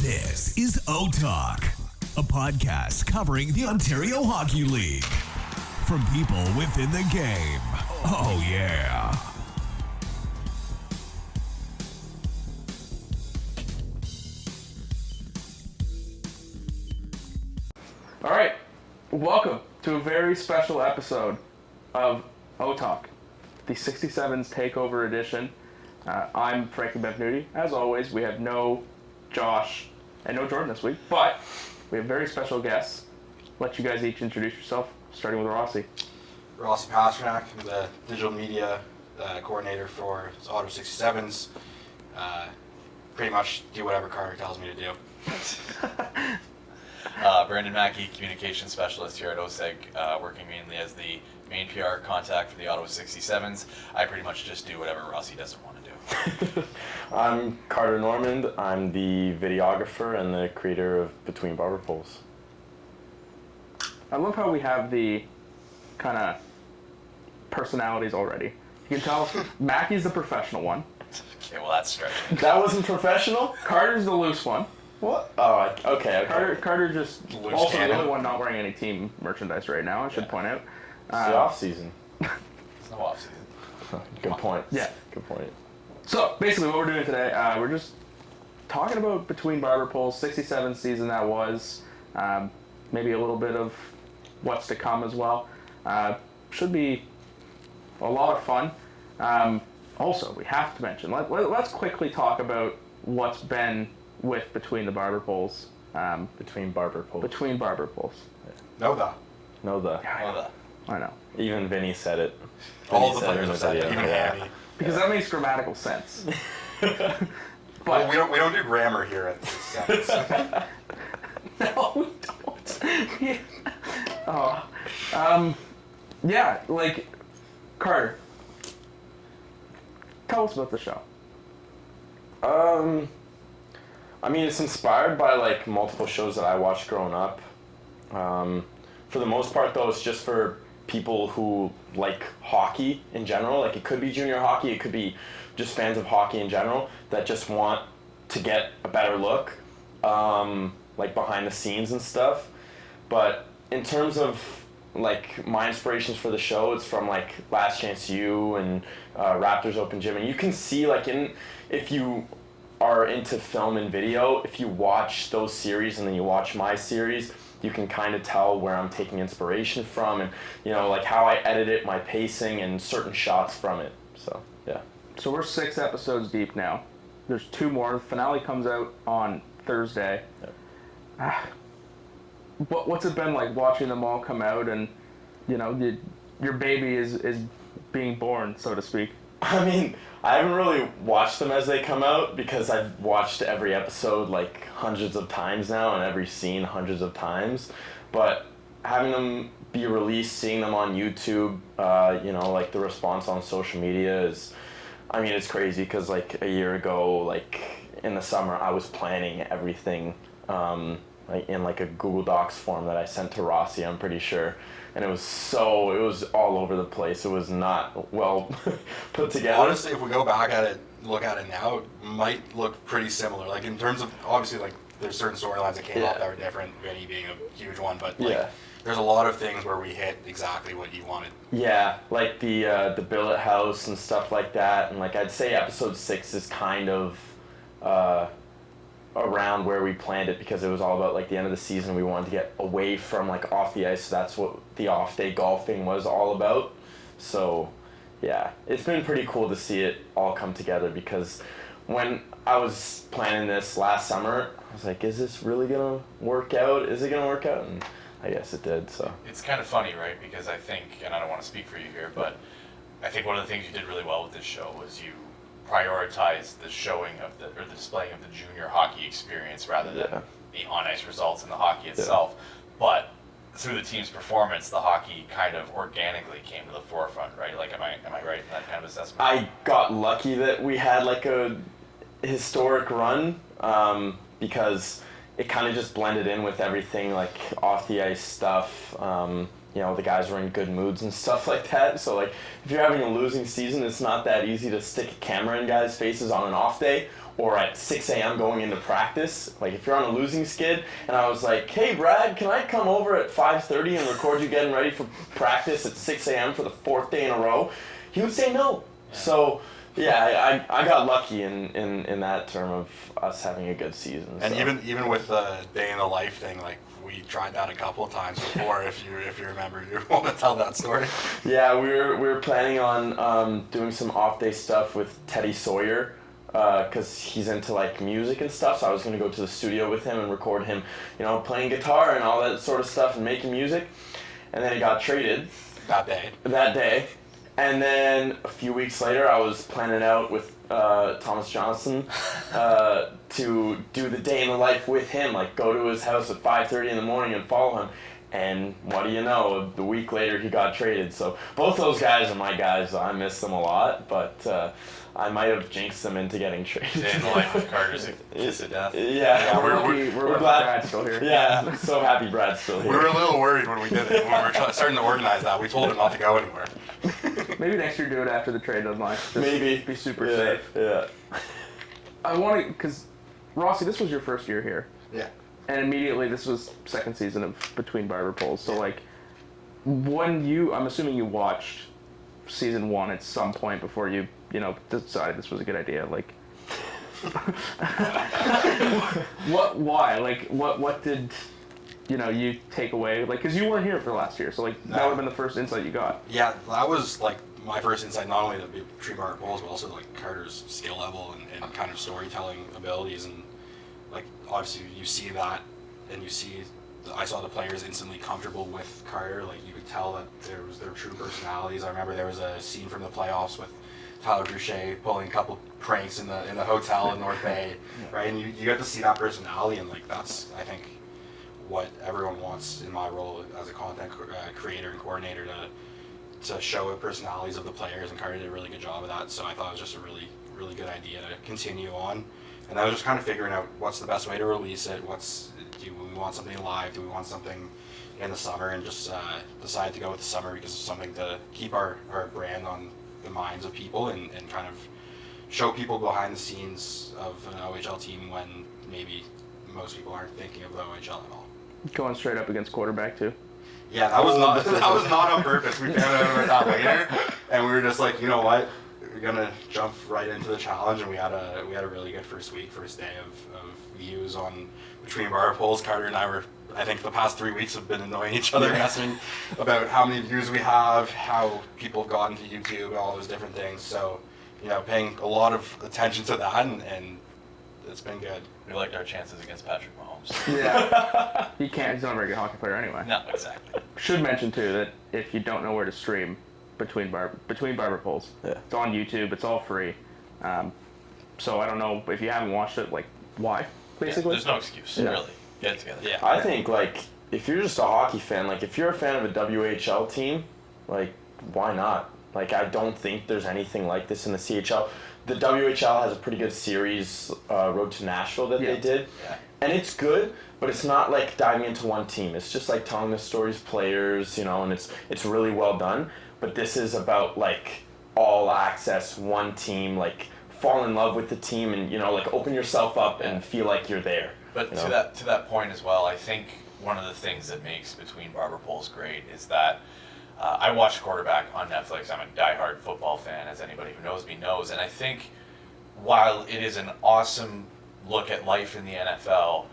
This is O-Talk, a podcast covering the Ontario Hockey League. From people within the game. Oh, yeah. All right. Welcome to a very special episode of O-Talk, the 67's Takeover Edition. I'm Frankie Benvenuti. As always, we have no Josh and no Jordan this week, but we have very special guests. Let you guys each introduce yourself, starting with Rossy. Rossy Pasternak, I'm the digital media coordinator for Ottawa 67's. Pretty much do whatever Carter tells me to do. Brandon Maki, communication specialist here at OSEG, working mainly as the main PR contact for the Ottawa 67's. I pretty much just do whatever Rossy doesn't want to do. I'm Carter Normand. I'm the videographer and the creator of Between Barber Poles. I love how we have the kind of personalities already. You can tell Mackie's the professional one. Okay, well that's stretching. That wasn't professional? Carter's the loose one. What? Oh, okay. Carter just Loose also the cannon. only one not wearing any team merchandise right now, I should point out. It's the off season. It's no off season. Good point. Yeah. Good point. So basically what we're doing today, we're just talking about Between Barber Poles, 67th season that was, maybe a little bit of what's to come as well. Should be a lot of fun. Also, we have to mention, let's quickly talk about what's been with Between the Barber Poles. Between Barber Poles. Between Barber Poles. No, the. No, the. I know. Even Vinny said it. All Vinny the players have said it, even Hammy. Because that makes grammatical sense. Well, But we don't do grammar here at the 67's. no, we don't. Yeah. Yeah, like, Carter, tell us about the show. I mean, it's inspired by, like, multiple shows that I watched growing up. For the most part, though, it's just for people who like hockey in general. Like, it could be junior hockey, it could be just fans of hockey in general that just want to get a better look, like, behind the scenes and stuff. But in terms of, like, my inspirations for the show, it's from, like, Last Chance U and Raptors Open Gym. And you can see, like, if you are into film and video, if you watch those series and then you watch my series, you can kind of tell where I'm taking inspiration from and, you know, like, how I edit it, my pacing, and certain shots from it. So, yeah. So we're 6 episodes deep now. There's 2 more. The finale comes out on Thursday. Yep. What's it been like watching them all come out and, you know, your baby is being born, so to speak? I mean, I haven't really watched them as they come out because I've watched every episode like hundreds of times now and every scene hundreds of times. But having them be released, seeing them on YouTube, you know, like, the response on social media is, I mean, it's crazy because, like, a year ago, like, in the summer, I was planning everything like in, like, a Google Docs form that I sent to Rossy, I'm pretty sure. And it was all over the place. It was not well put together. Honestly, if we go back at it, look at it now, it might look pretty similar. Like, in terms of, obviously, like, there's certain storylines that came up that were different, Vinny being a huge one, but, like, there's a lot of things where we hit exactly what you wanted. Yeah, like the billet house and stuff like that. And, like, I'd say episode 6 is kind of around where we planned it because it was all about, like, the end of the season. We wanted to get away from, like, off the ice. So that's what the off-day golfing was all about. So, yeah, it's been pretty cool to see it all come together because when I was planning this last summer, I was like, is this really going to work out? Is it going to work out? And I guess it did, so. It's kind of funny, right? Because I think, and I don't want to speak for you here, but I think one of the things you did really well with this show was you prioritized the showing of the displaying of the junior hockey experience rather than the on-ice results and the hockey itself. But through the team's performance, the hockey kind of organically came to the forefront, right? Like, am I right in that kind of assessment? I got lucky that we had, like, a historic run because it kind of just blended in with everything, like, off the ice stuff. You know, the guys were in good moods and stuff like that. So, like, if you're having a losing season, it's not that easy to stick a camera in guys' faces on an off day or at 6 a.m. going into practice, like if you're on a losing skid, and I was like, hey Brad, can I come over at 5:30 and record you getting ready for practice at 6 a.m. for the 4th day in a row? He would say no. Yeah. So yeah, I got lucky in that term of us having a good season. And so. even with the day in the life thing, like we tried that a couple of times before. if you remember, you want to tell that story? Yeah, we were planning on doing some off day stuff with Teddy Sawyer, because he's into like music and stuff. So I was gonna go to the studio with him and record him, playing guitar and all that sort of stuff and making music. And then he got traded that day. And then a few weeks later, I was planning out with Thomas Johnson to do the day in the life with him, like go to his house at 5:30 in the morning and follow him. And what do you know? The week later, he got traded. So both those guys are my guys. So I miss them a lot, but I might have jinxed them into getting traded. Day in the life with Carter's a kiss of death. Yeah, we're glad Brad's still here. Yeah, so happy Brad's still here. We were a little worried when we did it. When we were starting to organize that, we told him not to go anywhere. Maybe next year do it after the trade deadline. Maybe. Be super safe. Yeah. I want to, because Rossy, this was your first year here. Yeah. And immediately this was second season of Between Barber Poles. So like, I'm assuming you watched season 1 at some point before you decided this was a good idea. Like, why? Like, what did, you take away? Like, because you weren't here for last year, so like that would have been the first insight you got. Yeah, that was like my first insight, not only to Between Barber Poles, but also like Carter's skill level and kind of storytelling abilities, and like obviously you see that, and I saw the players instantly comfortable with Carter. Like you could tell that there was their true personalities. I remember there was a scene from the playoffs with Tyler Boucher pulling a couple pranks in the hotel in North Bay, right? And you get to see that personality, and like that's, I think, what everyone wants in my role as a content creator and coordinator, to show the personalities of the players, and Carter did a really good job of that. So I thought it was just a really, really good idea to continue on. And I was just kind of figuring out what's the best way to release it. Do we want something live? Do we want something in the summer? And just decided to go with the summer because it's something to keep our brand on the minds of people and kind of show people behind the scenes of an OHL team when maybe most people aren't thinking of the OHL at all. Going straight up against quarterback too. Yeah, that was not on purpose. We found out about that later, and we were just like, you know what, we're gonna jump right into the challenge, and we had a really good first day of views on Between Barber Poles. Carter and I think the past 3 weeks have been annoying each other, messing about how many views we have, how people have gotten to YouTube, and all those different things. So, paying a lot of attention to that, and it's been good. We liked our chances against Patrick Mahomes. Yeah. He's not a very good hockey player anyway. No, exactly. Should mention too that if you don't know where to stream Between Barber Poles, it's on YouTube. It's all free. So I don't know if you haven't watched it, like why? Basically, there's no excuse. Really, get it together. Yeah. I think like if you're just a hockey fan, like if you're a fan of a WHL team, like why not? Like I don't think there's anything like this in the CHL. The WHL has a pretty good series, Road to Nashville, that they did. Yeah. And it's good, but it's not like diving into one team. It's just like telling the stories, players, and it's really well done. But this is about like all access, one team, like fall in love with the team and, like open yourself up and feel like you're there. But to that point as well, I think one of the things that makes Between Barber Poles great is that I watch quarterback on Netflix. I'm a diehard football fan, as anybody who knows me knows. And I think while it is an awesome look at life in the NFL,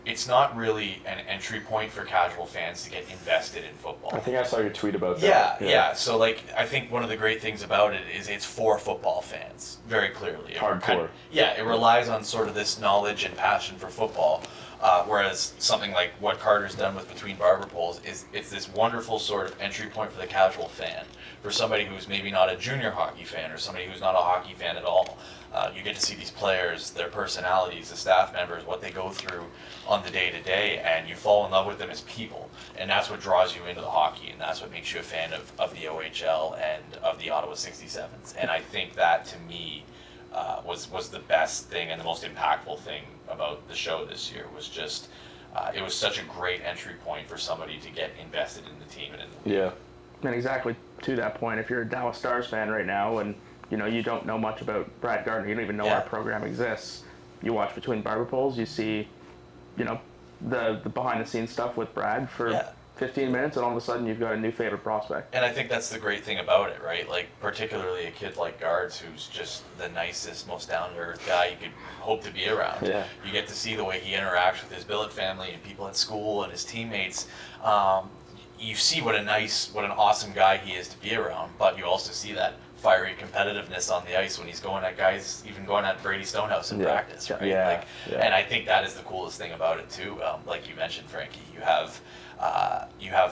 it's not really an entry point for casual fans to get invested in football. I think I saw your tweet about that. Yeah. So, like, I think one of the great things about it is it's for football fans, very clearly. Hardcore. It relies on sort of this knowledge and passion for football. Whereas something like what Carter's done with Between Barber Poles it's this wonderful sort of entry point for the casual fan, for somebody who's maybe not a junior hockey fan or somebody who's not a hockey fan at all. You get to see these players, their personalities, the staff members, what they go through on the day-to-day, and you fall in love with them as people. And that's what draws you into the hockey, and that's what makes you a fan of the OHL and of the Ottawa 67's. And I think that, to me, was the best thing and the most impactful thing about the show this year was just it was such a great entry point for somebody to get invested in the team and in the league. And exactly to that point, if you're a Dallas Stars fan right now and you don't know much about Brad Gardner, you don't even know our program exists, you watch between barber poles, you see, the behind the scenes stuff with Brad for 15 minutes, and all of a sudden you've got a new favorite prospect. And I think that's the great thing about it, right? Like, particularly a kid like Guards, who's just the nicest, most down-to-earth guy you could hope to be around. Yeah. You get to see the way he interacts with his billet family and people at school and his teammates. You see what an awesome guy he is to be around, but you also see that fiery competitiveness on the ice when he's going at guys, even going at Brady Stonehouse in practice, right? Yeah. And I think that is the coolest thing about it too. Like you mentioned, Frankie, you have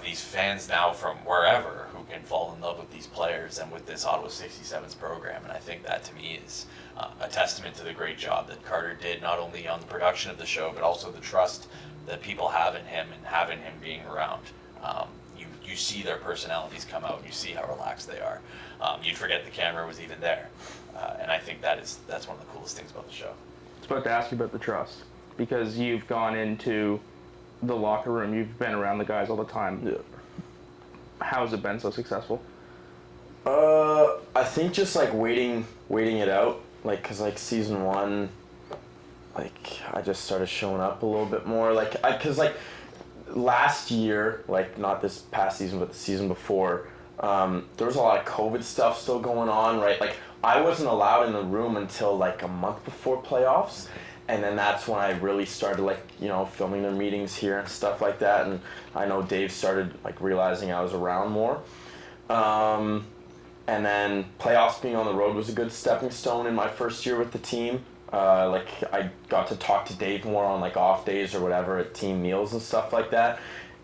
these fans now from wherever who can fall in love with these players and with this Ottawa 67's program, and I think that to me is a testament to the great job that Carter did, not only on the production of the show, but also the trust that people have in him and having him being around. You see their personalities come out, and you see how relaxed they are. You'd forget the camera was even there, and I think that's one of the coolest things about the show. I was about to ask you about the trust, because you've gone into the locker room, you've been around the guys all the time. Yeah. How has it been so successful? I think just like waiting it out, like, cause like season 1, like I just started showing up a little bit more, cause like last year, like not this past season but the season before, there was a lot of COVID stuff still going on, right? Like I wasn't allowed in the room until like a month before playoffs, and then that's when I really started filming their meetings here and stuff like that, and I know Dave started like realizing I was around more. And then playoffs being on the road was a good stepping stone in my first year with the team. Like I got to talk to Dave more on like off days or whatever at team meals and stuff like that.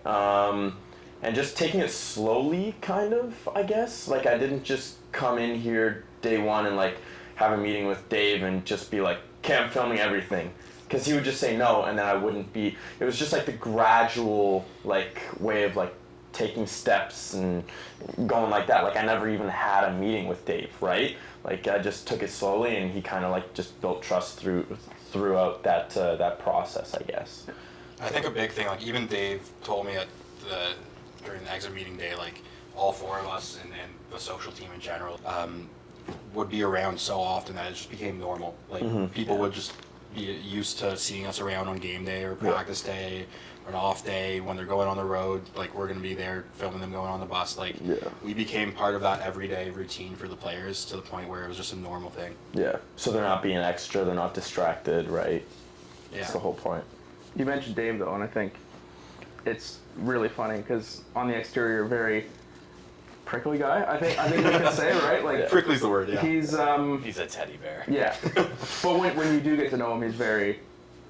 And just taking it slowly, kind of, I guess. Like I didn't just come in here day one and like have a meeting with Dave and just be like, okay, I'm filming everything. Because he would just say no, and then I wouldn't be. It was just like the gradual like way of like taking steps and going like that. Like I never even had a meeting with Dave, right? Like I just took it slowly, and he kind of like just built trust throughout that process, I guess. I think a big thing, like even Dave told me during the exit meeting day, like all 4 of us and the social team in general would be around so often that it just became normal. Like people would just be used to seeing us around on game day or practice day or an off day when they're going on the road. Like we're going to be there filming them going on the bus. Like we became part of that everyday routine for the players to the point where it was just a normal thing. Yeah. So they're not being extra. They're not distracted, right? Yeah. That's the whole point. You mentioned Dave though, and I think it's really funny because on the exterior, very prickly guy. I think we can say, right? Like prickly's the word. Yeah. He's a teddy bear. Yeah. But when you do get to know him, he's very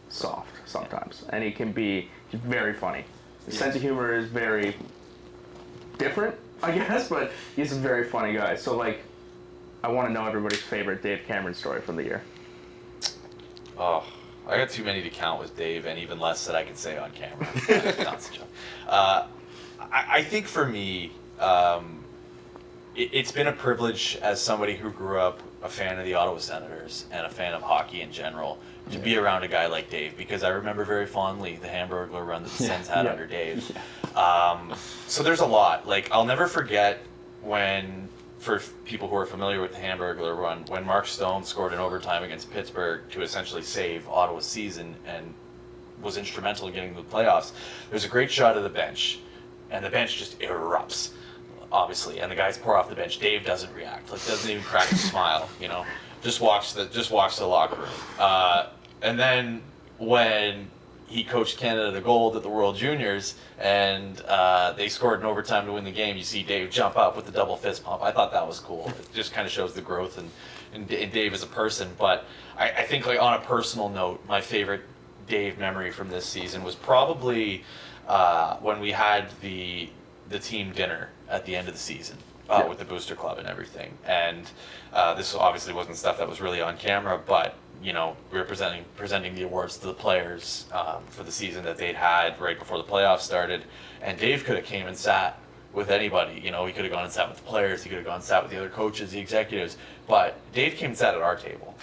soft sometimes, and he's very funny. His sense of humor is very different, I guess, but he's a very funny guy. So like, I want to know everybody's favorite Dave Cameron story from the year. Oh, I got too many to count with Dave, and even less that I can say on camera. Not such I think for me, it's been a privilege as somebody who grew up a fan of the Ottawa Senators and a fan of hockey in general to be around a guy like Dave, because I remember very fondly the Hamburglar run that the Sens had under Dave. So there's a lot. Like I'll never forget when, for people who are familiar with the Hamburglar run, when Mark Stone scored in overtime against Pittsburgh to essentially save Ottawa's season and was instrumental in getting to the playoffs. There's a great shot of the bench, and the bench just erupts, obviously, and the guys pour off the bench. Dave doesn't react, like doesn't even crack a smile, just walks the locker room. And then when he coached Canada to gold at the World Juniors, and they scored in overtime to win the game, you see Dave jump up with the double fist pump. I thought that was cool. It just kind of shows the growth in Dave as a person. But I think, like, on a personal note, my favorite Dave memory from this season was probably when we had the team dinner at the end of the season with the Booster Club and everything. And this obviously wasn't stuff that was really on camera, but we were presenting the awards to the players for the season that they'd had right before the playoffs started. And Dave could have came and sat with anybody. He could have gone and sat with the players. He could have gone and sat with the other coaches, the executives. But Dave came and sat at our table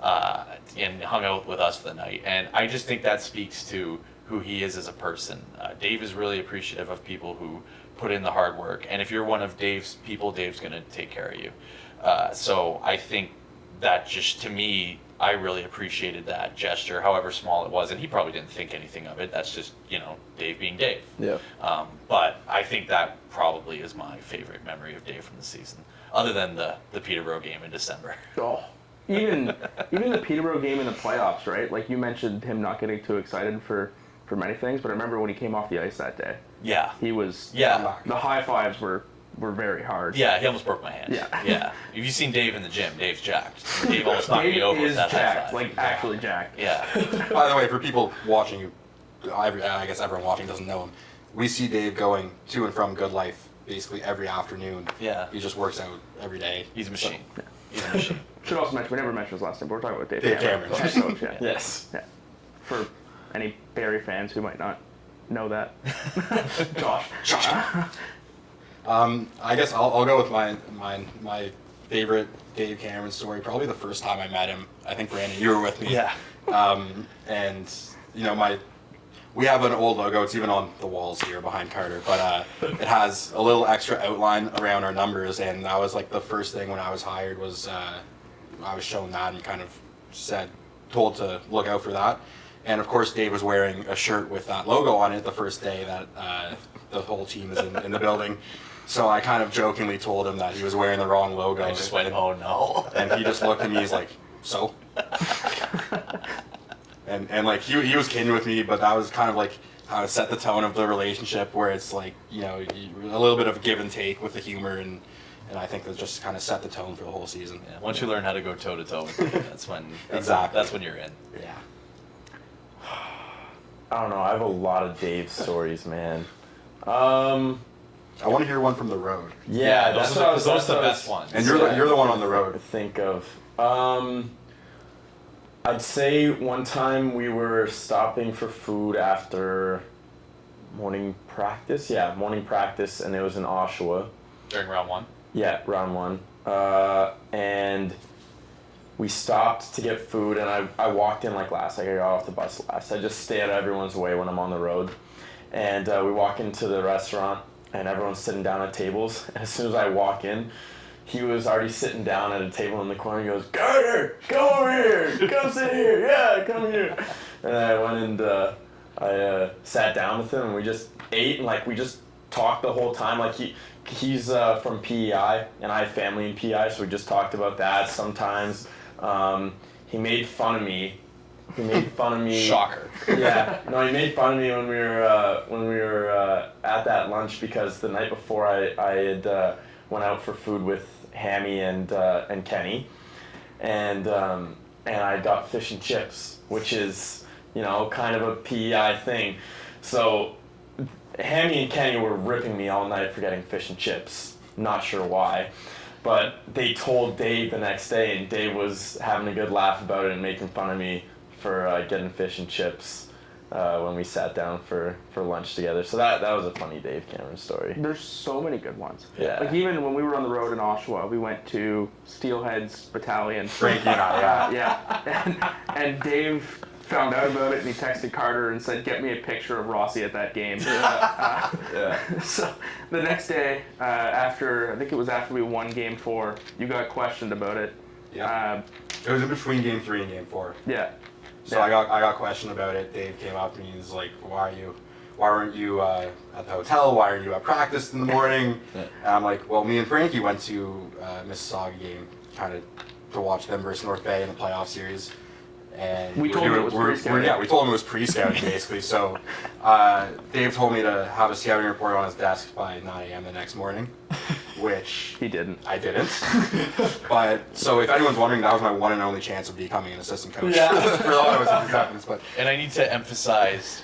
and hung out with us for the night. And I just think that speaks to who he is as a person. Dave is really appreciative of people who put in the hard work. And if you're one of Dave's people, Dave's going to take care of you. So I think that just, to me, I really appreciated that gesture, however small it was, and he probably didn't think anything of it. That's just, Dave being Dave. Yeah. But I think that probably is my favorite memory of Dave from the season, other than the Peterborough game in December. Oh, even the Peterborough game in the playoffs, right? Like you mentioned him not getting too excited for many things, but I remember when he came off the ice that day. Yeah. He was. Yeah. The high fives were very hard. Yeah, he almost broke my hand. Yeah. Yeah. If you've seen Dave in the gym, Dave's jacked. Dave almost knocked me over Dave with is that high jacked, five. like actually jacked. Yeah. By the way, for people watching, I guess everyone watching doesn't know him. We see Dave going to and from Good Life basically every afternoon. Yeah. He just works out every day. He's a machine. So, He's a machine. Should also mention, we never mentioned his last name, but we're talking about Dave Cameron. Head coach, yeah. Yes. Yeah. For any Barrie fans who might not know that. Josh. I guess I'll go with my favorite Dave Cameron story. Probably the first time I met him. I think Brandon, you were with me. Yeah. And we have an old logo. It's even on the walls here behind Carter, but it has a little extra outline around our numbers. And that was like the first thing when I was hired was I was shown that and kind of told to look out for that. And of course, Dave was wearing a shirt with that logo on it the first day that the whole team is in the building. So I kind of jokingly told him that he was wearing the wrong logo. I just went, oh no. And he just looked at me, he's like, so? and like he was kidding with me, but that was kind of like how it set the tone of the relationship, where it's like, a little bit of give and take with the humor, and I think that just kind of set the tone for the whole season. Yeah, once you learn how to go toe to toe with him, that's when Exactly. That's when you're in. Yeah. I don't know. I have a lot of Dave stories, man. I want to hear one from the road. Yeah, those are the best ones. And you're the one on the to road. think of. I'd say one time we were stopping for food after morning practice. Yeah, morning practice, and it was in Oshawa. During round one? Yeah, round one. And we stopped to get food, and I walked in like last. Like I got off the bus last. I just stay out of everyone's way when I'm on the road. And we walk into the restaurant, and everyone's sitting down at tables. And as soon as I walk in, he was already sitting down at a table in the corner. He goes, "Carter, come over here. Come sit here. Yeah, come here." And I went and I sat down with him, and we just ate, and like we just talked the whole time. Like he's from PEI, and I have family in PEI, so we just talked about that sometimes. He made fun of me. Shocker. Yeah, no, he made fun of me when we were at that lunch, because the night before I had went out for food with Hammy and Kenny, and I got fish and chips, which is kind of a PEI thing. So Hammy and Kenny were ripping me all night for getting fish and chips. Not sure why. But they told Dave the next day, and Dave was having a good laugh about it and making fun of me for getting fish and chips when we sat down for lunch together. So that was a funny Dave Cameron story. There's so many good ones. Yeah. Like even when we were on the road in Oshawa, we went to Steelhead's Battalion. Frankie and I, Yeah. And Dave found out about it, and he texted Carter and said, "Get me a picture of Rossy at that game." Yeah. So the next day, I think it was after we won Game 4, you got questioned about it. Yeah. It was in between Game 3 and Game 4. Yeah. So I got questioned about it. Dave came up to me and was like, why weren't you at the hotel? Why aren't you at practice in the morning? And I'm like, well, me and Frankie went to Mississauga game kind of to watch them versus North Bay in the playoff series. And we told him it was pre-scouting. Yeah, we told him it was pre-scouting basically. So Dave told me to have a scouting report on his desk by 9 a.m. the next morning, which He didn't. I didn't. But so if anyone's wondering, that was my one and only chance of becoming an assistant coach. Yeah. For a lot of us, it happens. But And I need to emphasize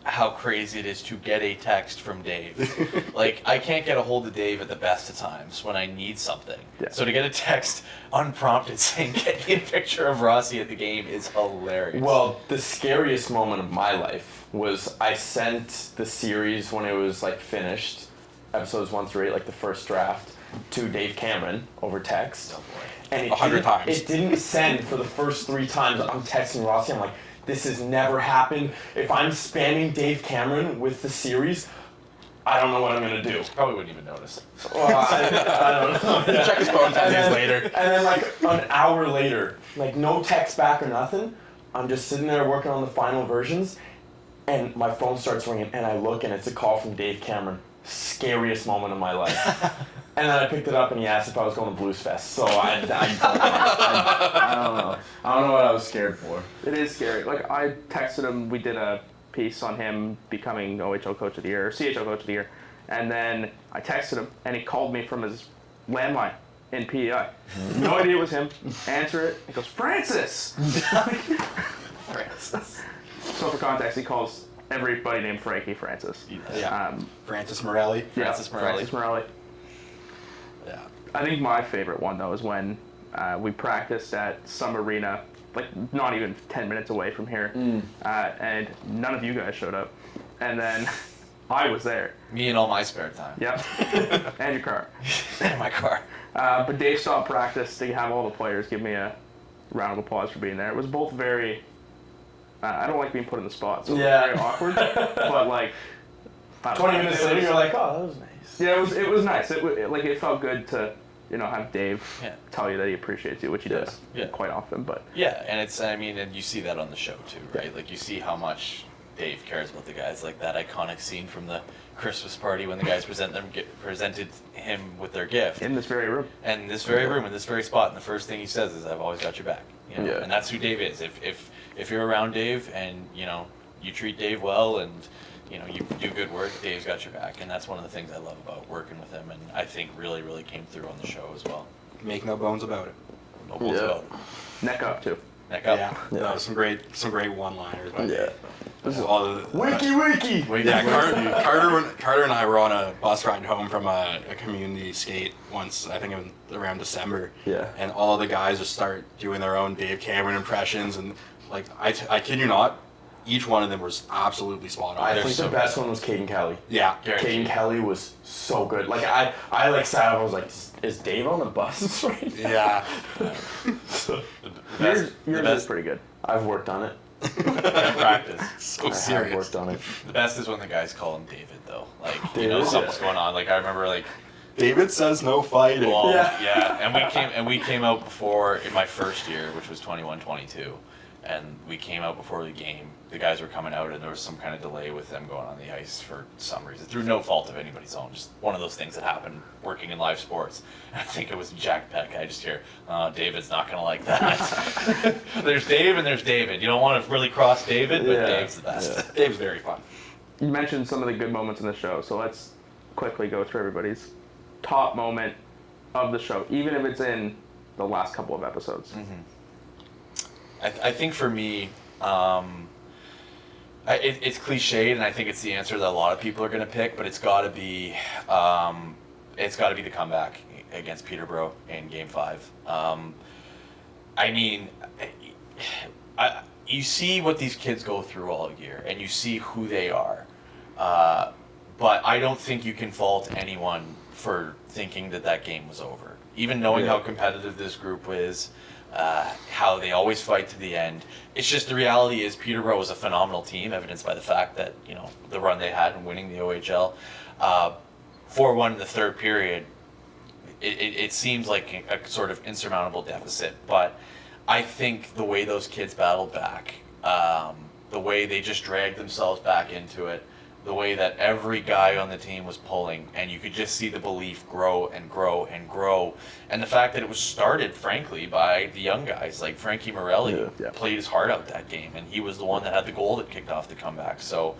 how crazy it is to get a text from Dave. Like, I can't get a hold of Dave at the best of times when I need something. Yeah. So to get a text unprompted saying, "Get me a picture of Rossy at the game," is hilarious. Well, the scariest moment of my life was I sent the series when it was like finished, episodes 1 through 8, like the first draft, to Dave Cameron over text. Oh boy. And it 100 didn't- times. It didn't send for the first 3 times. I'm texting Rossy. I'm like, this has never happened. If I'm spamming Dave Cameron with the series, I don't know what I'm gonna do. Probably wouldn't even notice. Well, I don't know. Check his phone 10 days later. And then like an hour later, like no text back or nothing. I'm just sitting there working on the final versions, and my phone starts ringing, and I look, and it's a call from Dave Cameron. Scariest moment of my life. And then I picked it up, and he asked if I was going to Blues Fest. So I don't know. I don't know what I was scared for. It is scary. Like, I texted him, we did a piece on him becoming OHL Coach of the Year, or CHL Coach of the Year, and then I texted him, and he called me from his landline in PEI. No idea it was him. Answer it. He goes, Francis! Francis. So for context, he calls everybody named Frankie Francis. Yeah. Francis Morelli. Francis Morelli. Francis Morelli. Yeah. I think my favorite one, though, is when we practiced at some arena, like not even 10 minutes away from here, and none of you guys showed up. And then I was there. Me and all my spare time. Yep. And your car. In my car. But Dave stopped practice to have all the players give me a round of applause for being there. It was both very... I don't like being put in the spot, so it was very awkward. But like... 20 minutes later, you're like, oh, that was nice. Yeah, it was nice. It felt good to, have Dave tell you that he appreciates you, which he does quite often. But yeah, and you see that on the show too, right? Like you see how much Dave cares about the guys. Like that iconic scene from the Christmas party when the guys presented him with their gift in this very room. And in this very room, in this very spot, and the first thing he says is, "I've always got your back." Yeah. And that's who Dave is. If you're around Dave and you treat Dave well and you do good work, Dave's got your back, and that's one of the things I love about working with him, and I think really, really came through on the show as well. Make no bones about it. No bones about it. Neck up too. Neck up. Yeah. No, some great one-liners. By Yeah. This is all the Wiki! Yeah, Carter and I were on a bus ride home from a community skate once, I think it was around December. Yeah. And all the guys just start doing their own Dave Cameron impressions, and like I kid you not, each one of them was absolutely spot on. I think the best one was Caden Kelly. Yeah. Caden Kelly was so good. Like I like sat up, I was like, is Dave on the bus right now? Yeah. Yours is pretty good. I've worked on it. Practice. So I have serious. worked on it. The best is when the guys call him David, though. Like, David? something's going on. Like, I remember, like, David says no fighting. well, Yeah. and we came out before in my first year, which was 21-22, and we came out before the game. The guys were coming out, and there was some kind of delay with them going on the ice for some reason, through no fault of anybody's own. Just one of those things that happen working in live sports. And I think it was Jack Peck. I just hear, David's not gonna like that. There's Dave and there's David. You don't want to really cross David, but Yeah. Dave's the best. Yeah. Dave's very fun. You mentioned some of the good moments in the show, so let's quickly go through everybody's top moment of the show, even if it's in the last couple of episodes. I think for me, it's cliched, and I think it's the answer that a lot of people are going to pick. But it's got to be the comeback against Peterborough in Game 5. I mean, you see what these kids go through all year, and you see who they are. But I don't think you can fault anyone for thinking that game was over. Even knowing how competitive this group is. How they always fight to the end. It's just the reality is Peterborough was a phenomenal team, evidenced by the fact that the run they had in winning the OHL. 4-1 in the third period. It seems like a sort of insurmountable deficit, but I think the way those kids battled back, the way they just dragged themselves back into it, the way that every guy on the team was pulling, and you could just see the belief grow and grow and grow. And the fact that it was started, frankly, by the young guys. Like Frankie Morelli played his heart out that game, and he was the one that had the goal that kicked off the comeback. So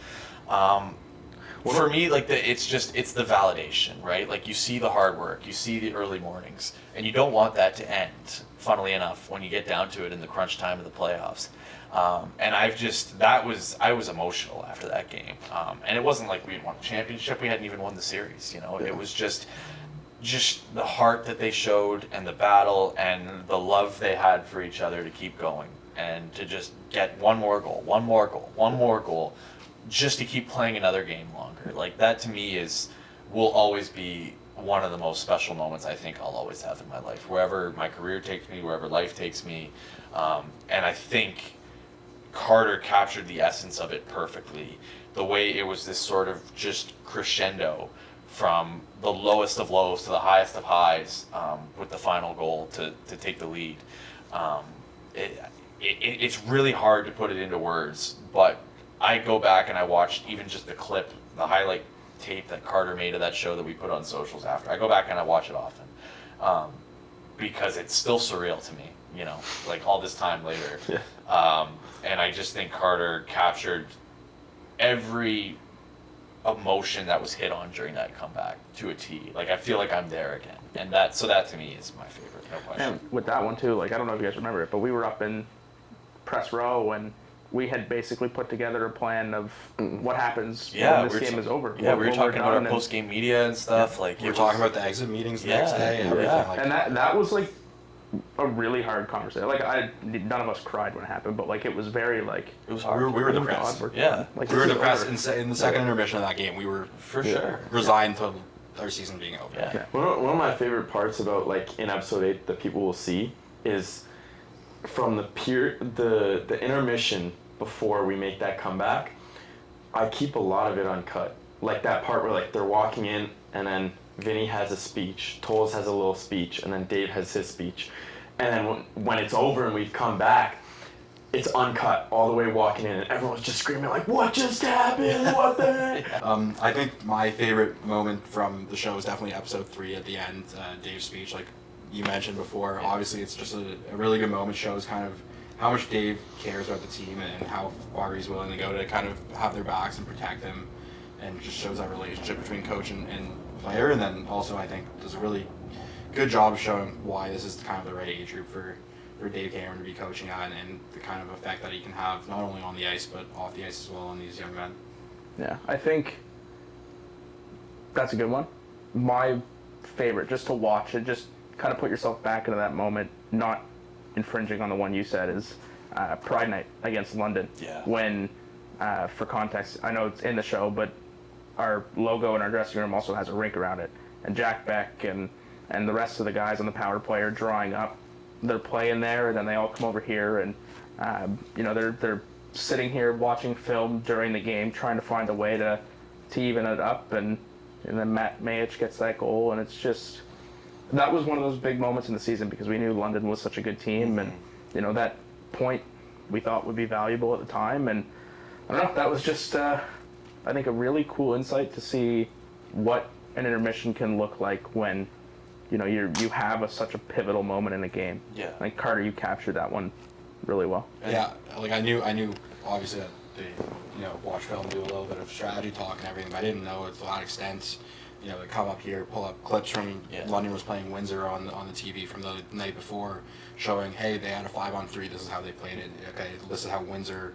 for me, like it's the validation, right? Like you see the hard work, you see the early mornings, and you don't want that to end, funnily enough, when you get down to it in the crunch time of the playoffs. And I was emotional after that game. And it wasn't like we had won a championship, we hadn't even won the series, It was just the heart that they showed and the battle and the love they had for each other to keep going and to just get one more goal, just to keep playing another game longer. Like that to me will always be one of the most special moments I think I'll always have in my life, wherever my career takes me, wherever life takes me. And I think Carter captured the essence of it perfectly. The way it was this sort of just crescendo from the lowest of lows to the highest of highs, with the final goal to take the lead. It's really hard to put it into words, but I go back and I watched even just the clip, the highlight tape that Carter made of that show that we put on socials after. I go back and I watch it often, because it's still surreal to me, you know, like all this time later. Yeah. And I just think Carter captured every emotion that was hit on during that comeback to a T. Like, I feel like I'm there again. And that to me is my favorite, no question. And with that one too, like, I don't know if you guys remember it, but we were up in press row and we had basically put together a plan of what happens when this game is over. Yeah, we were talking about our and post-game media and stuff. Like, we were talking about the exit meetings the next day and everything. Like and that was like a really hard conversation. Like, none of us cried when it happened, but like it was very like it was hard. We were depressed. Like, we were depressed in the second intermission of that game. We were for sure resigned to our season being over. Yeah. One of my favorite parts about, like, in episode 8 that people will see is from the intermission before we make that comeback. I keep a lot of it uncut. Like that part where, like, they're walking in and then Vinny has a speech, Toles has a little speech, and then Dave has his speech. And then when it's over and we've come back, it's uncut all the way walking in, and everyone's just screaming like, "What just happened? What the heck?" I think my favorite moment from the show is definitely episode 3 at the end, Dave's speech. Like you mentioned before, obviously it's just a really good moment. Shows kind of how much Dave cares about the team and how far he's willing to go to kind of have their backs and protect them, and just shows that relationship between coach and player. And then also I think does a really good job of showing why this is kind of the right age group for Dave Cameron to be coaching at, and the kind of effect that he can have not only on the ice but off the ice as well on these young men. Yeah, I think that's a good one. My favorite, just to watch it, just kind of put yourself back into that moment, not infringing on the one you said, is Pride Night against London. Yeah. When, for context, I know it's in the show, but our logo in our dressing room also has a rink around it. And Jack Beck and the rest of the guys on the power play are drawing up. They're playing there, and then they all come over here, and they're sitting here watching film during the game, trying to find a way to even it up, and then Matt Mayich gets that goal, and it's just, that was one of those big moments in the season because we knew London was such a good team, and that point we thought would be valuable at the time, and I don't know, that was just I think a really cool insight to see what an intermission can look like when you have such a pivotal moment in a game. Yeah. I think Carter, you captured that one really well. Yeah, like I knew obviously that they watch film, do a little bit of strategy talk and everything, but I didn't know to that extent. They come up here, pull up clips from London was playing Windsor on the TV from the night before, showing, hey, they had a 5-on-3. This is how they played it. Okay, this is how Windsor,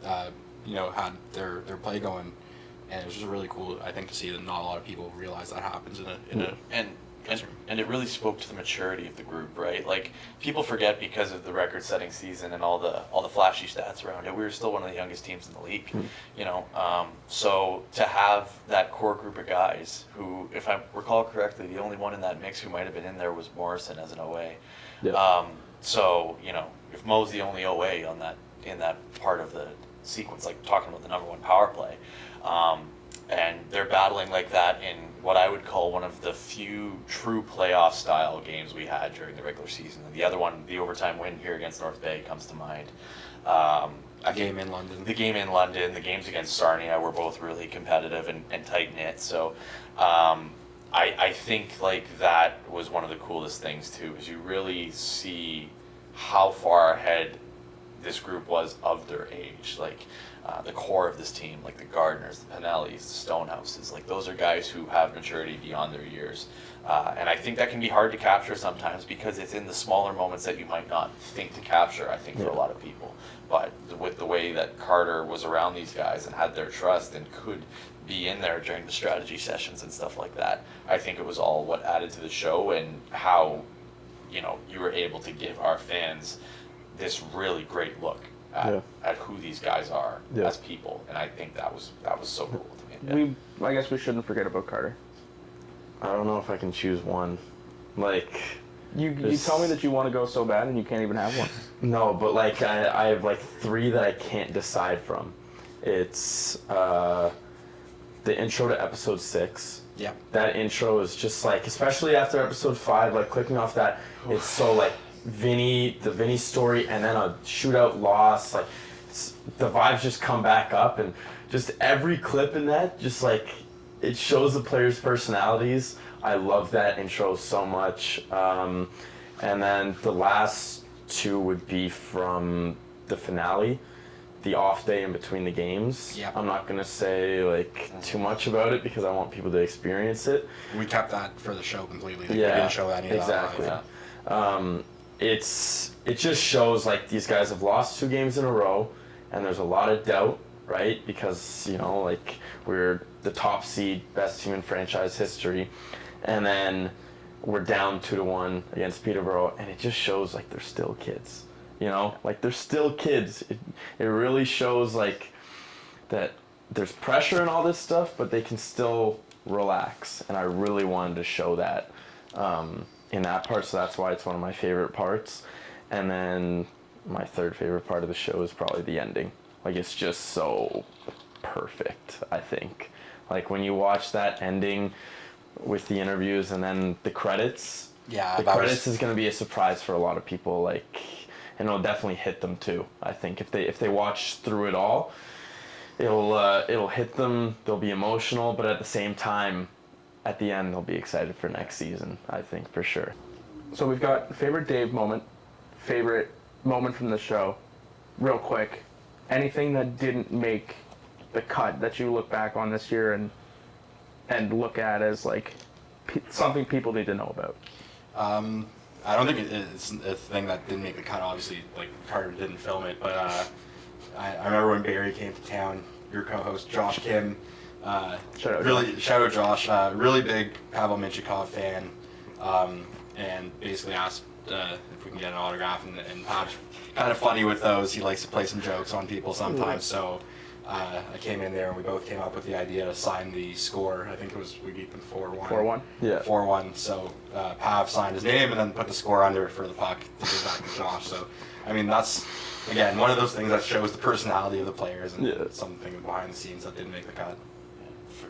had their play going, and it was just really cool. I think to see that not a lot of people realize that happens in a And it really spoke to the maturity of the group, right? Like, people forget because of the record-setting season and all the flashy stats around it. We were still one of the youngest teams in the league, So to have that core group of guys who, if I recall correctly, the only one in that mix who might have been in there was Morrison as an OA. Yeah. If Mo's the only OA in that part of the sequence, like talking about the number one power play, and they're battling like that in what I would call one of the few true playoff style games we had during the regular season. And the other one, the overtime win here against North Bay, comes to mind. The game in London. The game in London, the games against Sarnia were both really competitive and tight knit. So I think like that was one of the coolest things too, is you really see how far ahead this group was of their age. Like the core of this team, like the Gardners, the Pinellis, the Stonehouses, like those are guys who have maturity beyond their years. And I think that can be hard to capture sometimes because it's in the smaller moments that you might not think to capture, I think, for a lot of people. But with the way that Carter was around these guys and had their trust and could be in there during the strategy sessions and stuff like that, I think it was all what added to the show and how, you were able to give our fans this really great look at who these guys are as people, and I think that was so cool to me. I guess we shouldn't forget about Carter. I don't know if I can choose one. Like, You tell me that you want to go so bad and you can't even have one. No, but like I have like 3 that I can't decide from. It's the intro to episode 6. Yeah. That intro is just like, especially after episode 5, like clicking off that, it's so like the Vinny story, and then a shootout loss. Like the vibes just come back up, and just every clip in that, just like it shows the players' personalities. I love that intro so much. And then the last 2 would be from the finale, the off day in between the games. Yep. I'm not gonna say like too much about it because I want people to experience it. We kept that for the show completely. Like, Yeah, we didn't show any of exactly. that live. It just shows like these guys have lost 2 games in a row, and there's a lot of doubt, right? Because like we're the top seed, best team in franchise history, and then we're down 2-1 against Peterborough, and it just shows like they're still kids. Like they're still kids. It really shows like that there's pressure and all this stuff, but they can still relax. And I really wanted to show that in that part, so that's why it's one of my favorite parts. And then my 3rd favorite part of the show is probably the ending. Like it's just so perfect, I think. Like when you watch that ending with the interviews and then the credits. Yeah, the credits is going to be a surprise for a lot of people. Like, and it'll definitely hit them too. I think if they watch through it all, it'll hit them. They'll be emotional, but at the same time, at the end, they'll be excited for next season. I think for sure. So we've got favorite Dave moment, favorite moment from the show. Real quick, anything that didn't make the cut that you look back on this year and look at as like something people need to know about? I don't think it's a thing that didn't make the cut. Obviously, like Carter didn't film it, but I remember when Barry came to town. Your co-host Josh Kim, shout out Josh, really big Pavel Minchikov fan, and basically asked if we can get an autograph. And Pav's kind of funny with those. He likes to play some jokes on people sometimes. So I came in there and we both came up with the idea to sign the score. I think it was we beat them 4-1. 4-1? Yeah. 4-1. So Pav signed his name and then put the score under for the puck to give back to Josh. So, I mean, that's, again, one of those things that shows the personality of the players and something behind the scenes that didn't make the cut.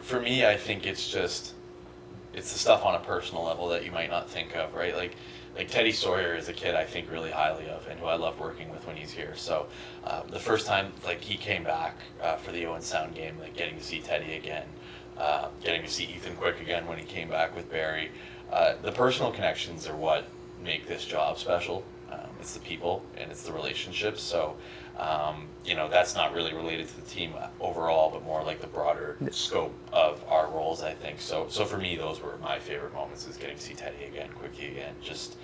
For me, I think it's the stuff on a personal level that you might not think of, right? Like Teddy Sawyer is a kid I think really highly of and who I love working with when he's here. So the first time like he came back for the Owen Sound game, like getting to see Teddy again, getting to see Ethan Quick again when he came back with Barry, the personal connections are what make this job special. It's the people and it's the relationships. So that's not really related to the team overall, but more like the broader scope of our roles, I think. So for me, those were my favorite moments, is getting to see Teddy again, Quickie again, just,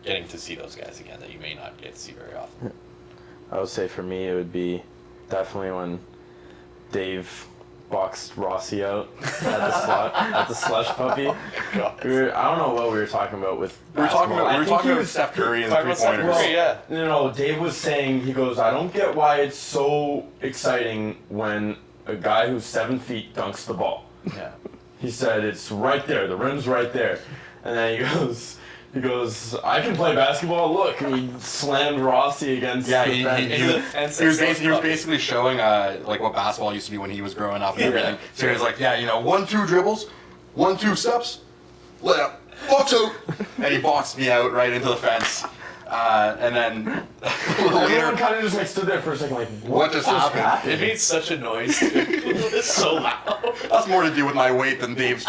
getting to see those guys again that you may not get to see very often. I would say for me, it would be definitely when Dave boxed Rossy out at the slush puppy. I don't know what we were talking about with basketball. We were talking about Steph Curry and the three-pointers. Yeah. No, Dave was saying, he goes, I don't get why it's so exciting when a guy who's 7 feet dunks the ball. Yeah. He said, it's right there, the rim's right there. And then he goes, I can play basketball, look. And he slammed Rossy against the fence. He was basically showing like what basketball used to be when he was growing up and everything. So he was like, 1-2 dribbles, 1-2 steps, layup, box out. And he boxed me out right into the fence. And then everyone kind of just like stood there for a second, like, what just happened? It made such a noise. It's so loud. That's more to do with my weight than Dave's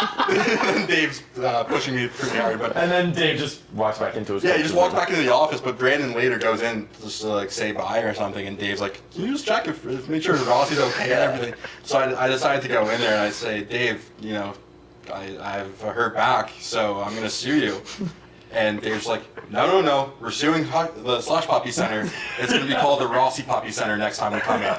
pushing me pretty hard. But and then Dave just walks back into his. Yeah, he just walks back into the office. But Brandon later goes in just to like say bye or something, and Dave's like, "Can you just check if make sure Rossy's okay and everything?" So I decided to go in there and I say, "Dave, I've hurt back, so I'm gonna sue you." And Dave's like, no, we're suing the Slush Puppy Center. It's going to be called the Rossy Puppy Center next time we come in.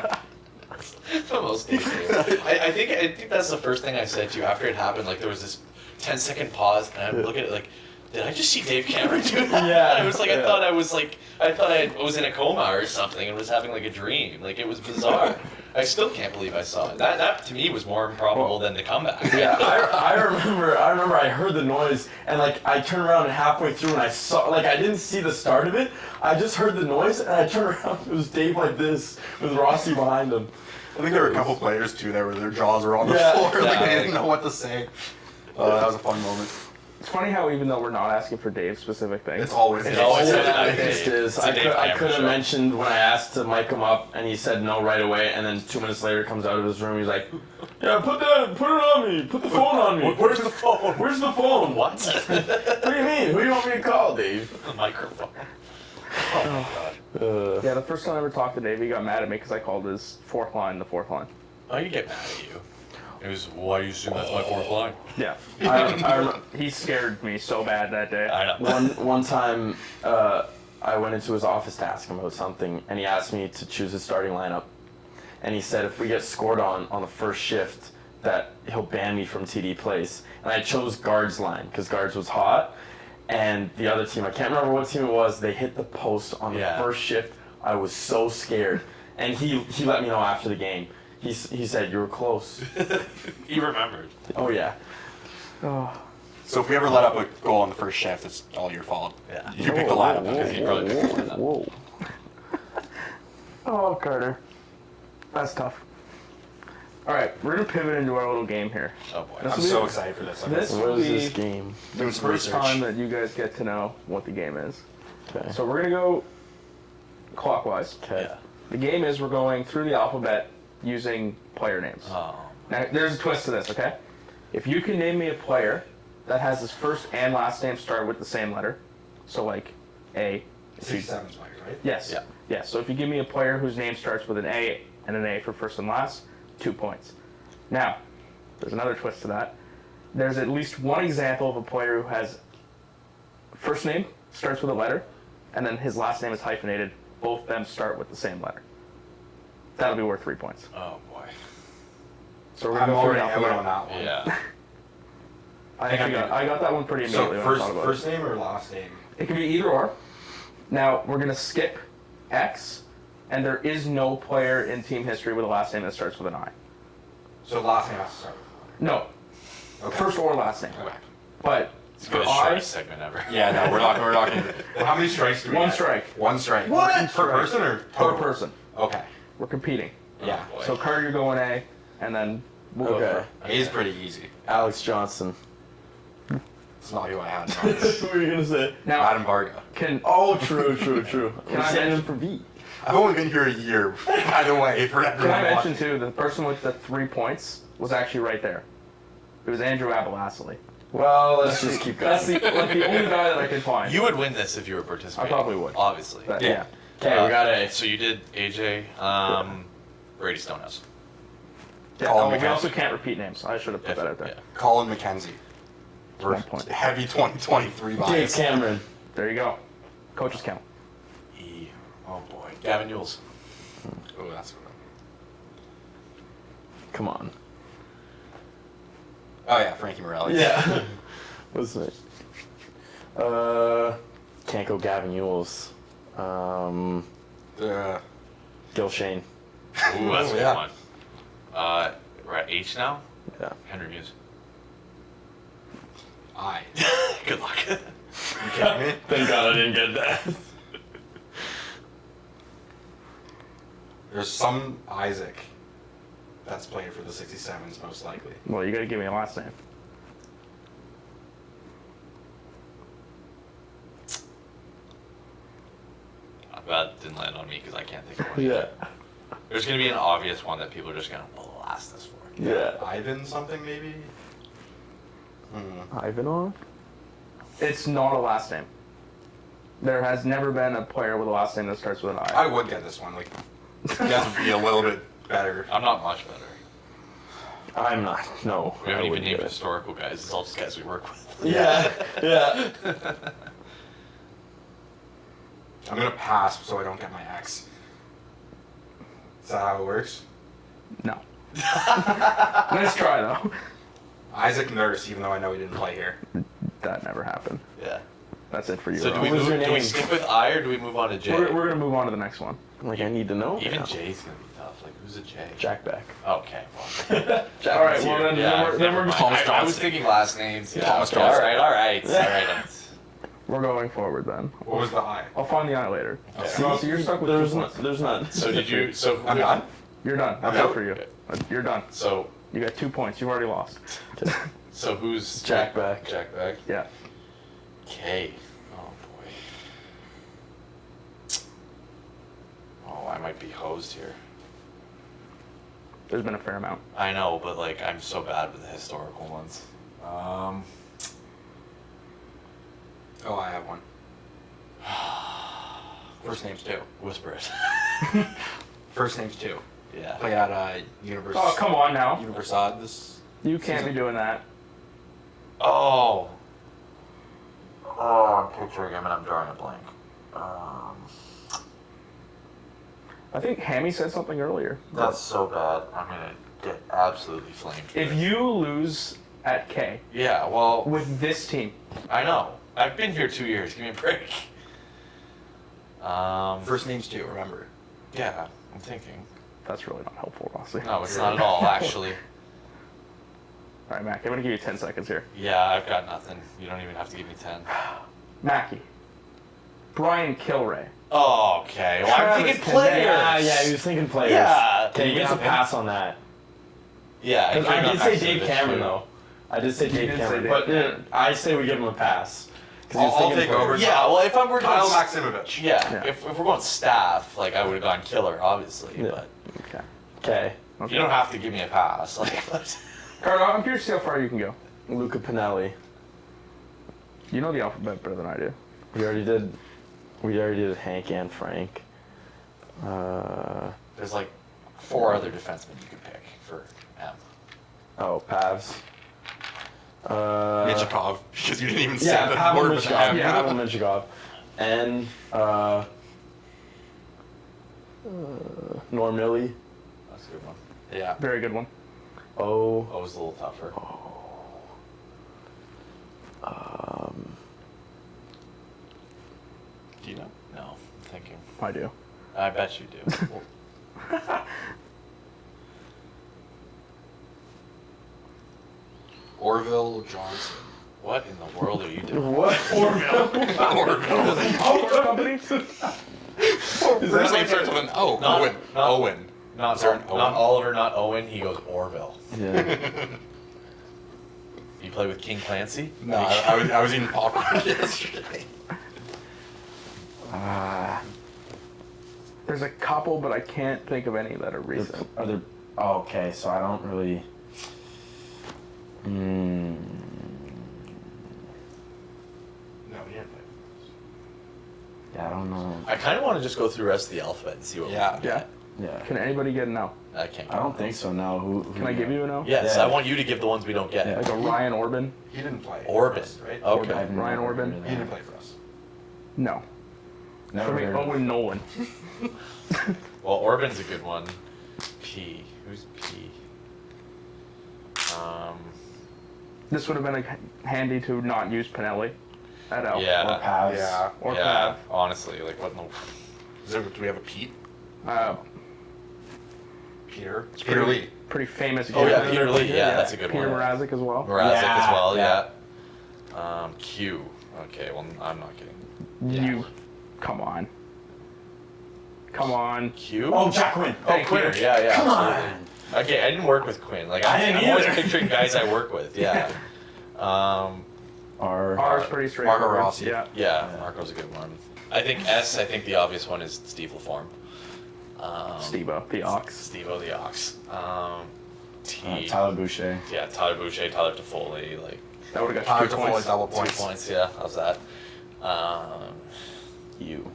It's almost I think that's the first thing I said to you after it happened. Like, there was this 10-second pause, and I look at it like, did I just see Dave Cameron do that? Yeah. I was like, I thought I was in a coma or something and was having like a dream. Like, it was bizarre. I still can't believe I saw it. That to me was more improbable than the comeback. Yeah, I remember I heard the noise and like I turned around and halfway through and I saw like I didn't see the start of it. I just heard the noise and I turned around. It was Dave like this with Rossy behind him. I think there were a couple players too there where their jaws were on the floor, like they didn't know what to say. That was a fun moment. It's funny how even though we're not asking for Dave's specific things, It's always It always Dave. is. I could have mentioned when I asked to mic him up and he said no right away and then 2 minutes later he comes out of his room he's like, yeah, put it on me, put the phone on me. Where's the phone? Where's the phone? What? What do you mean? Who do you want me to call, Dave? The microphone. Oh my god. yeah, the first time I ever talked to Dave, he got mad at me because I called his fourth line the fourth line. Oh, you get mad at you. It was, why do you assume that's my fourth line? Yeah, I he scared me so bad that day. I know. One time, I went into his office to ask him about something, and he asked me to choose his starting lineup. And he said if we get scored on the first shift, that he'll ban me from TD Place. And I chose guards line because guards was hot, and the other team, I can't remember what team it was. They hit the post on the first shift. I was so scared, and he let me know after the game. He said you were close. He remembered. Oh yeah. Oh. So if we ever let up a goal on the first shift, it's all your fault. Yeah. You picked the lineup. Because he probably picked the lineup. Whoa. Oh, Carter, that's tough. All right, we're gonna pivot into our little game here. Oh boy. This I'm will be- so excited for this. This What will is be this game? Doing the some first research. time that you guys get to know what the game is. Okay. So we're gonna go clockwise. Okay. Yeah. The game is we're going through the alphabet using player names. Oh. Now, there's a twist to this, okay? If you can name me a player that has his first and last name start with the same letter, so like A. 67's players, right? Yes. Yeah. Yeah. So if you give me a player whose name starts with an A and an A for first and last, 2 points. Now, there's another twist to that. There's at least one example of a player who has first name starts with a letter, and then his last name is hyphenated. Both of them start with the same letter. That'll be worth 3 points. Oh boy. So we're I'm gonna go through already the out on alphabet. that one. Yeah. I got that one pretty immediately. So when I thought about first name or last name? It can be either or. Now we're gonna skip X, and there is no player in team history with a last name that starts with an I. So last name has to start with. No, Okay. first or last name. Okay. But It's the for greatest I, strike segment ever. Yeah, no, we're not gonna. Well, how many strikes do we One get? strike. One strike. What? Per Strike. person or per total? person, Okay. we're competing. Yeah. Oh, boy. So Carter, you're going A, and then we'll go Okay. for. A is pretty easy. Alex Johnson. It's not who I had. No. What were you gonna say? Now, Adam Varga. can Oh, true. Can I saying mention- for V? I've only been here a year, by the way, for can everyone I mention watching. too? The person with the 3 points was actually right there. It was Andrew Abelasili. Well, let's just keep going. That's the only guy that I could find. You would win this if you were participating. I probably would. Obviously. But, Yeah. yeah. Okay, we got A. So you did AJ. Brady Stonehouse. Yeah, Colin we McKenzie. also can't repeat names. I should have put that out there. Yeah. Colin McKenzie. We're 1 point. heavy 2023 Dave bias. Cameron. There you go. Coaches count. E. Oh boy. Gavin Ewells. Oh, that's what Come on. Oh yeah, Frankie Morelli. Yeah. What's it? Can't go Gavin Ewells. Gil Shane. Ooh, that's a good Yeah. one. We're at H now. Yeah. Henry Muse. I. Good luck. You kidding me? Thank God I didn't get that. There's some Isaac that's played for the 67's most likely. Well, you got to give me a last name. That didn't land on me because I can't think of one. Yeah. There's gonna be an obvious one that people are just gonna blast us for. Yeah. Ivan something maybe? Ivanov? It's not a last name. There has never been a player with a last name that starts with an I. I would get this one. Like, you guys would be a little bit better. I'm not much better. I'm not. No. We haven't I even wouldn't named get it. historical guys. It's all just guys we work with. Yeah. Yeah. I'm gonna pass so I don't get my X. Is that how it works? No. Nice try though. Isaac Nurse, even though I know he didn't play here. That never happened. Yeah. That's it for you. So do Ron. we, What was your do we name? skip with I or do we move on to J? We're gonna move on to the next one. Like I need to know. Even now. J's gonna be tough. stuff. Like, who's a J? Jack Beck. Okay. All right, well then we're I was thinking last names. Yeah. Thomas Okay, Johnson. all right. we're going forward then. What was the I? I'll find the eye later. Okay. So you're stuck with There's 2 not. points. There's none. So did you? So I'm done. You're done. That's Okay. it for you. You're done. So You got 2 points. You've already lost. who's Jack Beck. Jack Beck. Yeah. K. Oh boy. Oh, I might be hosed here. There's been a fair amount. I know, but like I'm so bad with the historical ones. Oh, I have one. First name's 2. Whisper it. First name's 2. Yeah. Play at University. Oh, come on now. Universidad this. You can't be doing that. Oh. Oh, I'm picturing him and I'm drawing a blank. I think Hammy said something earlier. That's so bad. I'm gonna get absolutely flamed. for If this. you lose at K Yeah, well, with this team, I know. I've been here 2 years. Give me a break. First name's 2. Remember. Yeah, I'm thinking. that's really not helpful, Rossy. No, it's not at all, actually. All right, Mac, I'm going to give you 10 seconds here. Yeah, I've got nothing. You don't even have to give me 10. Mackie. Brian Kilray. Oh, okay. Well, I'm Travis thinking players. Yeah, he was thinking players. Yeah. Okay, he gets a pass on that. Yeah, I did say Dave Cameron though. I did say Dave did say Cameron, Dave but Cameron. I say we give him a pass. 'Cause he was I'll thinking take players. over. Yeah, well, if I'm working Kyle on Maximovich. yeah, if we're going staff, like I would have gone killer, obviously. Yeah. But Okay. Okay, you don't have to give me a pass. Like, but Carlo, I'm curious to see how far you can go. Luca Pinelli. You know the alphabet better than I do. We already did Hank and Frank. there's like 4 other defensemen you could pick for M. Oh, Pavs. Michikov, because you didn't even say Yeah, the Pavel word Michikov. Yeah. Pavel Michikov. And Norm Millie. That's a good one. Yeah. Very good one. Oh. Oh, it was a little tougher. Do you know? No, I'm thinking. I do. I bet you do. Orville Johnson. What in the world are you doing? What? Orville. Company? First name starts with an O. Not- Owen. not- Owen. Not, Is there an Owen? not Oliver, not Owen. He goes Orville. Yeah. You play with King Clancy? No, I was eating popcorn yesterday. There's a couple, but I can't think of any that are recent. Are there? Oh, okay, so I don't really. No, he didn't play. Yeah, I don't know. I kind of want to just go through the rest of the alphabet and see what Yeah. we can Yeah. get. Yeah. Can anybody get a no? I can't. I don't think so. No. Who Can I give you a no? Yes, Yeah. I want you to give the ones we don't get. Yeah. Like a Ryan Orban? He didn't play. Orban, for us, right? Okay. I've never Ryan heard Orban? of He didn't that. play for us. No. Never For me, heard of Owen Nolan. Well, Orban's a good one. P. Who's P? This would have been handy to not use Pinelli at L. Or Yeah. Pavs. Yeah. Or Yeah. Honestly, like what in the. Do we have a Pete? Pav. Peter? It's Peter Lee. Pretty famous. Oh, yeah, guy. Peter Lee. Yeah, that's a good Peter one. Mrazek as well. Mrazek as well, Yeah. yeah. Q. Okay, well, I'm not getting. You, come on. Come on. Q? Oh, Jacklin. Oh, Quinn. Yeah, Come absolutely. Okay, I didn't work with Quinn. Like, I didn't I'm always either. picturing guys I work with, yeah. R's pretty straightforward. Marco Rossi. Yeah. Yeah, Marco's a good one. I think S, I think the obvious one is Steve LaForme. Steve-O, the Ox. Steve-O the Ox. T. Tyler Boucher. Yeah, Tyler Boucher, Tyler Toffoli, like, That would have got Tyler you 2 Toffoli, points. double 2 points. points, yeah, how's that? You.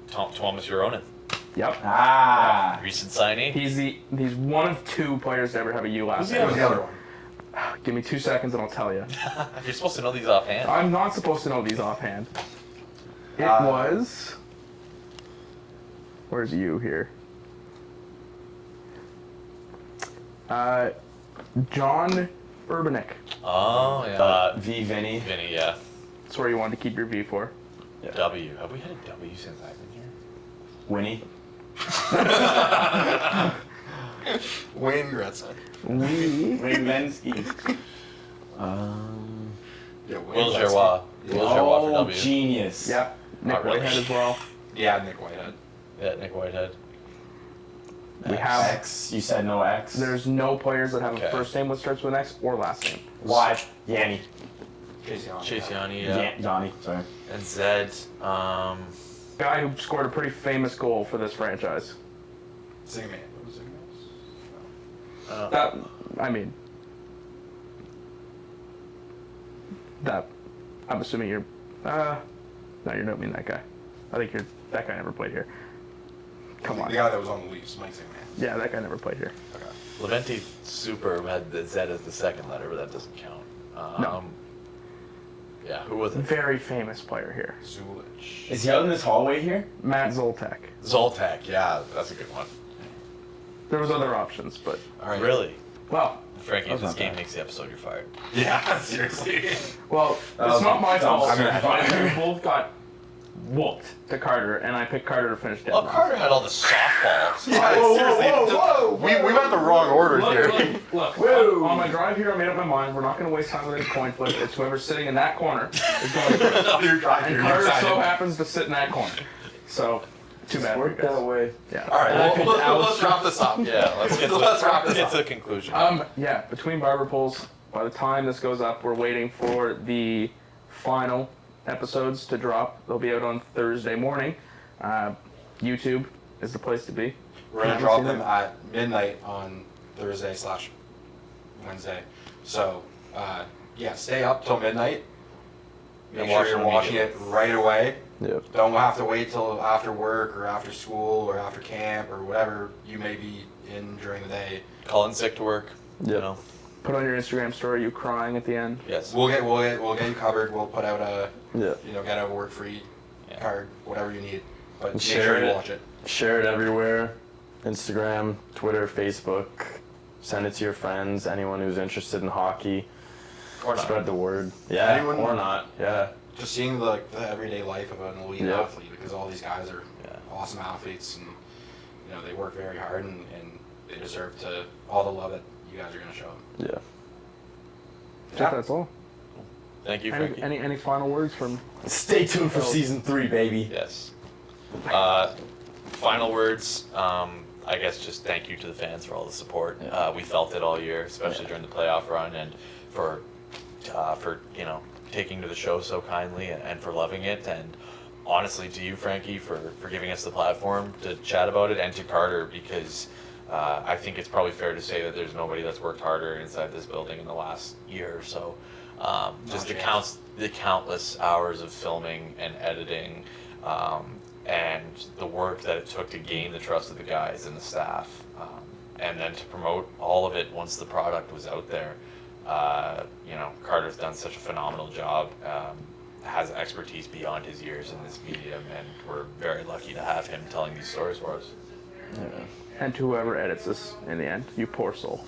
Thomas Uronen, Yep. Ah. recent signing. He's one of 2 players to ever have a U last Who's the name. Who's the other one? Give me 2 seconds and I'll tell you. You're supposed to know these offhand. I'm not supposed to know these offhand. It was. Where's you here? John Urbanek. Oh, yeah. V. Vinny. Vinny, yeah. That's where you wanted to keep your V for. W. Have we had a W since I've been here? Winnie. Wayne Gretzky. Wayne Mensky. Yeah, Wayne Will Gretzky. Giroir. Will Giroir for W. Genius. Yep. Nick Not really. Whitehead as well. Yeah, Nick Whitehead. Yeah, Nick Whitehead. We have. X. You said no X. There's no players that have Okay. a first name that starts with an X or last name. Y. Yanni. Chase Yanni, yeah. Johnny. Sorry. And Zed. Guy who scored a pretty famous goal for this franchise. Zingman. What was Zingman? That, I mean, that, I'm assuming you're, no, you don't mean that guy. I think that guy never played here. Come on. The guy that was on the Leafs, Mike Zingman. Yeah, that guy never played here. Okay. Leventi Super had the Z as the second letter, but that doesn't count. No. Yeah, who was it? Very famous player here. Zulich. Is he out in this hallway here? Matt Zoltek. Zoltak, yeah, that's a good one. There was other options, but, All right. Really? well, Frankie, if That's this not game bad. makes the episode, you're fired. Yeah, seriously. well, That it's was- not my that was fault. bad. We both got whooped to Carter, and I picked Carter to finish dead Well, last. Carter had all the softballs. Yeah, seriously. We went the wrong order here. Look, on my drive here, I made up my mind. We're not going to waste time with this coin flip. It's whoever's sitting in that corner is going first. No, you're driving. And You're Carter excited. so happens to sit in that corner. So, too bad for you Worked that guys. way. Yeah. All right, And I well, picked let's wrap this up. Yeah, let's get to, Let's wrap this get up. to the conclusion. Yeah, between Barber polls, by the time this goes up, we're waiting for the final episodes to drop. They'll be out on Thursday morning. YouTube is the place to be. We're gonna Haven't drop seen them it. at midnight on Thursday/Wednesday. So, yeah, stay up till midnight. Make And sure watch you're them watching it right away. Yep. Don't have to wait till after work or after school or after camp or whatever you may be in during the day. Calling sick to work. You Yeah. know. Put on your Instagram story, you crying at the end. Yes. We'll get you covered. We'll put out a Yeah. get a work free Yeah. card, whatever you need. But make Share sure you it. watch it. Share it everywhere. Instagram, Twitter, Facebook. Send it to your friends. Anyone who's interested in hockey. Or not. Spread the word. Yeah. Anyone- Or not. Yeah. Just seeing the everyday life of an elite Yep. athlete, because all these guys are Yeah. awesome athletes, and they work very hard, and they deserve all the love that you guys are going to show them. Yeah. I think that's all. Thank you, Frankie. Any final words from? Stay tuned for season 3, baby. Yes. Final words. I guess just thank you to the fans for all the support. Yeah. We felt it all year, especially during the playoff run, and for taking to the show so kindly and for loving it. And honestly, to you, Frankie, for giving us the platform to chat about it, and to Carter, because I think it's probably fair to say that there's nobody that's worked harder inside this building in the last year or so. Just the countless hours of filming and editing, and the work that it took to gain the trust of the guys and the staff, and then to promote all of it once the product was out there. Carter's done such a phenomenal job, has expertise beyond his years in this medium, and we're very lucky to have him telling these stories for us. And to whoever edits this in the end, you poor soul.